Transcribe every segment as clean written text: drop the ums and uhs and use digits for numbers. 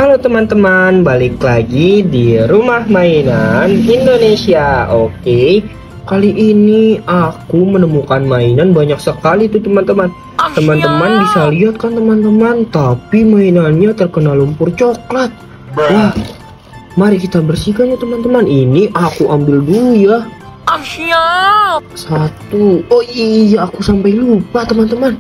Halo teman-teman, balik lagi di Rumah Mainan Indonesia. Oke, kali ini aku menemukan mainan banyak sekali tuh teman-teman. Teman-teman bisa lihat kan teman-teman, tapi mainannya terkena lumpur coklat. Wah, mari kita bersihkan ya teman-teman. Ini aku ambil dulu ya. Siap. Satu. Oh iya, aku sampai lupa teman-teman.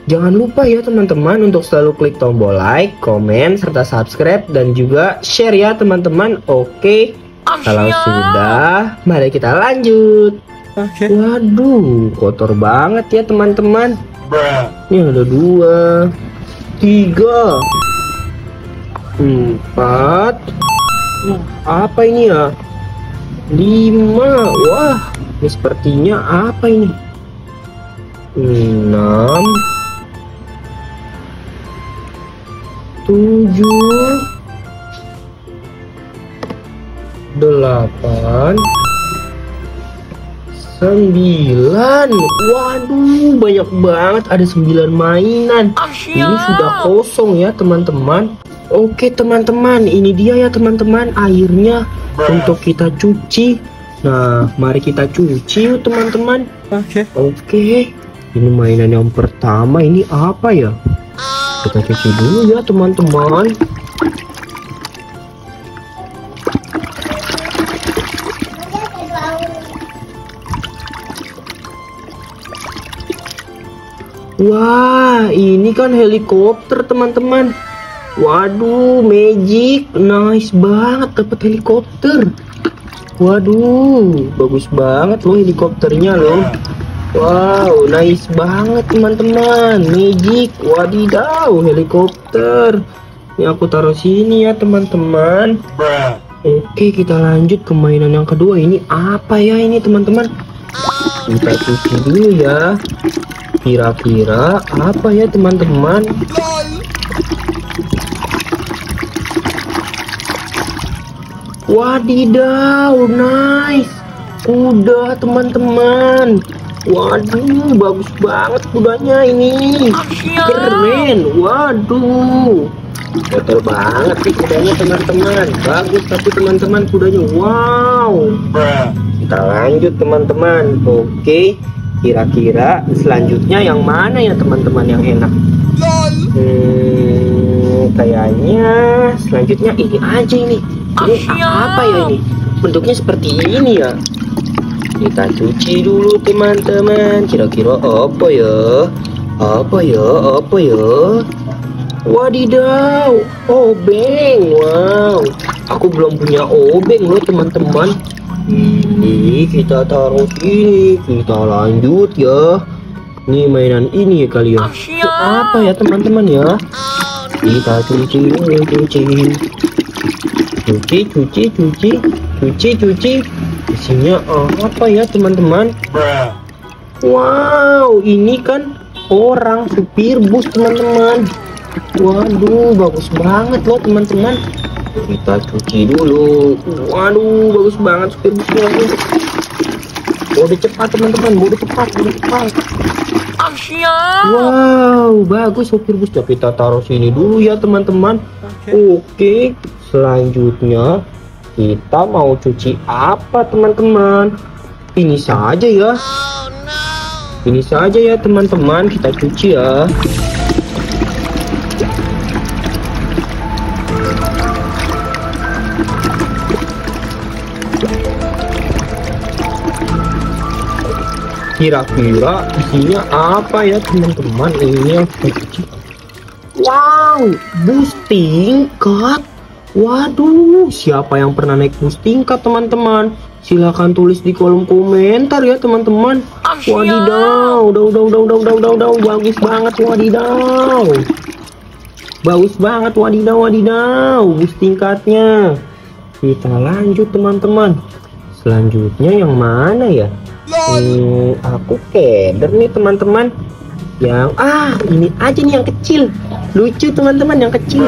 Jangan lupa ya teman-teman untuk selalu klik tombol like, komen, serta subscribe dan juga share ya teman-teman. Oke, kalau sudah, mari kita lanjut. Waduh, kotor banget ya teman-teman. Ini ada 2, 3, 4. Apa ini ya? 5. Wah, ini sepertinya apa ini? 6, 7, 8, 9. Waduh, banyak banget, ada 9 mainan. Ini sudah kosong ya teman-teman. Oke teman-teman, ini dia ya teman-teman airnya untuk kita cuci. Nah, mari kita cuci yuk teman-teman. Oke, ini mainan yang pertama, ini apa ya? Kita cuci dulu ya teman-teman. Wah, ini kan helikopter teman-teman. Waduh, magic, nice banget dapat helikopter. Waduh, bagus banget loh helikopternya loh. Wow, nice banget teman-teman. Magic, wadidaw, helikopter. Ini aku taruh sini ya teman-teman. Oke, kita lanjut ke mainan yang kedua. Ini apa ya ini teman-teman? Kita cuci dulu ya. Kira-kira apa ya teman-teman? Wadidaw, nice. Kuda teman-teman. Waduh, bagus banget kudanya ini. Keren. Waduh, kotor banget sih kudanya teman-teman. Bagus tapi teman-teman kudanya. Wow. Kita lanjut teman-teman. Oke, kira-kira selanjutnya yang mana ya teman-teman yang enak? Kayaknya selanjutnya ini aja ini. Ini apa ya ini? Bentuknya seperti ini ya. Kita cuci dulu teman-teman. Kira-kira apa ya? Apa ya? Apa ya? Wadidaw, obeng. Wow, aku belum punya obeng loh teman-teman. Ini kita taruh sini. Kita lanjut ya. Ini mainan ini ya kali ya. Itu apa ya teman-teman ya? Kita cuci dulu, cuci. Cuci. Isinya apa ya teman-teman? Wow, ini kan orang supir bus teman-teman. Waduh, bagus banget loh teman-teman. Kita cuci dulu. Waduh, bagus banget supir busnya. Mode cepat teman-teman, mode cepat. Wow, bagus supir bus. Kita taruh sini dulu ya teman-teman. Oke, selanjutnya kita mau cuci apa teman-teman? Ini saja ya. Ini saja ya teman-teman, kita cuci ya. Kira-kira isinya apa ya teman-teman? Ini yang kita cuci. Wow, bus tingkat. Waduh, siapa yang pernah naik bus tingkat teman-teman? Silahkan tulis di kolom komentar ya teman-teman. Wadidaw, udah, bagus banget wadidaw. Bagus banget wadidaw, bus tingkatnya. Kita lanjut teman-teman. Selanjutnya yang mana ya? Aku keder nih teman-teman. Yang ini aja nih yang kecil. Lucu teman-teman yang kecil.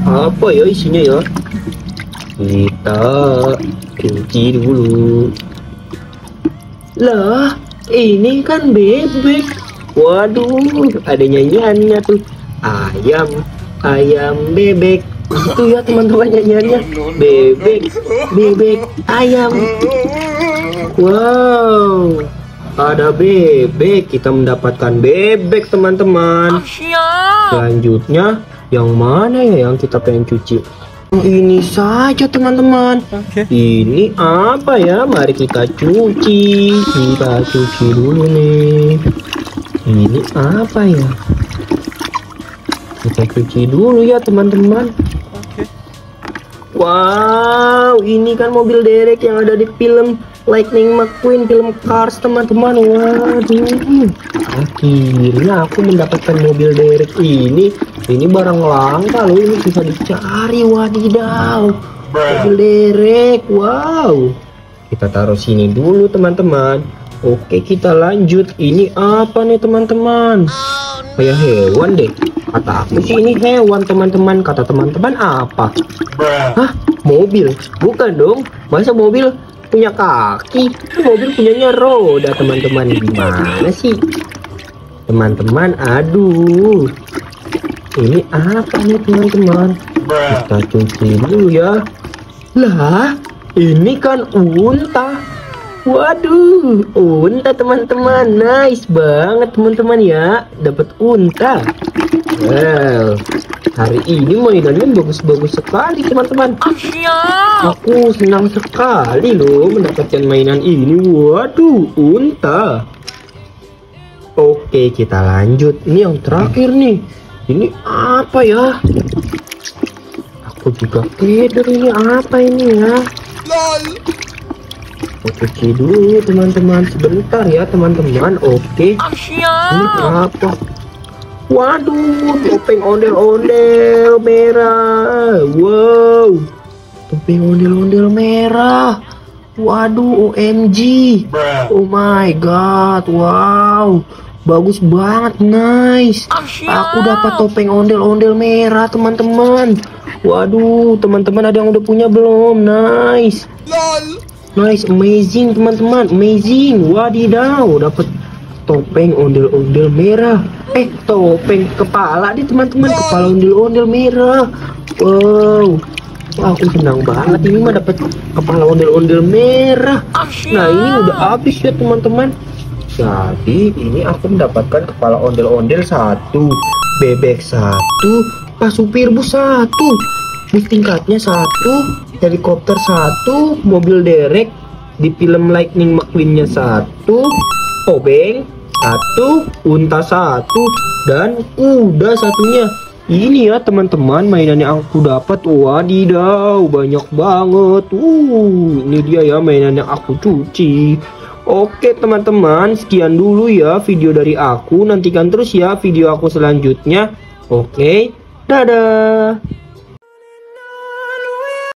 Apa ya isinya ya? Kita cuci dulu. Lah, ini kan bebek. Waduh, ada nyanyiannya tuh. Ayam bebek Itu ya teman-teman nyanyiannya. Bebek, bebek, ayam. Wow, ada bebek. Kita mendapatkan bebek teman-teman. Selanjutnya yang mana ya yang kita pengen cuci? Ini saja teman-teman. Ini apa ya? Mari kita cuci. Kita cuci dulu nih. Ini apa ya? Kita cuci dulu ya teman-teman. Wow, ini kan mobil derek yang ada di film Lightning McQueen, film Cars teman-teman. Waduh, akhirnya aku mendapatkan mobil derek ini. Ini barang langka loh, ini bisa dicari. Wadidaw, mobil derek. Wow, kita taruh sini dulu teman-teman. Oke, kita lanjut. Ini apa nih teman-teman? Kayak hewan deh. Kata aku sih ini hewan teman-teman. Kata teman-teman apa? Hah? Mobil? Bukan dong. Masa mobil punya kaki? Mobil punyanya roda teman-teman. Gimana sih teman-teman? Aduh, ini apa nih teman-teman? Kita cuci dulu ya. Lah, ini kan unta. Waduh, unta teman-teman. Nice banget teman-teman ya, dapat unta. Wow, hari ini mainannya bagus-bagus sekali teman-teman. Aku senang sekali loh mendapatkan mainan ini. Waduh, unta. Oke, kita lanjut. Ini yang terakhir nih. Ini apa ya? Aku juga keder, ini apa ini ya? Aku cuci dulu teman-teman, sebentar ya teman-teman. Oke, ini apa? Waduh, topeng ondel-ondel merah. Wow, topeng ondel-ondel merah. Waduh, OMG. Oh my god. Wow, bagus banget. Nice. Aku dapat topeng ondel-ondel merah teman-teman. Waduh, teman-teman ada yang udah punya belum? Nice. Nice, amazing teman-teman, amazing. Wadidaw, dapat topeng ondel-ondel merah. Topeng kepala nih teman-teman, kepala ondel-ondel merah. Wow, wah, aku senang banget ini mah dapat kepala ondel-ondel merah. Nah, ini udah habis ya teman-teman. Jadi ini aku mendapatkan kepala ondel-ondel 1, bebek 1, pasupir bus 1, bus tingkatnya 1, helikopter 1, mobil derek di film Lightning McQueen-nya 1, obeng 1, unta 1, dan kuda satunya. Ini ya teman-teman mainan yang aku dapat. Wadidaw, banyak banget. Ini dia ya mainan yang aku cuci. Oke teman-teman, sekian dulu ya video dari aku. Nantikan terus ya video aku selanjutnya. Oke, dadah.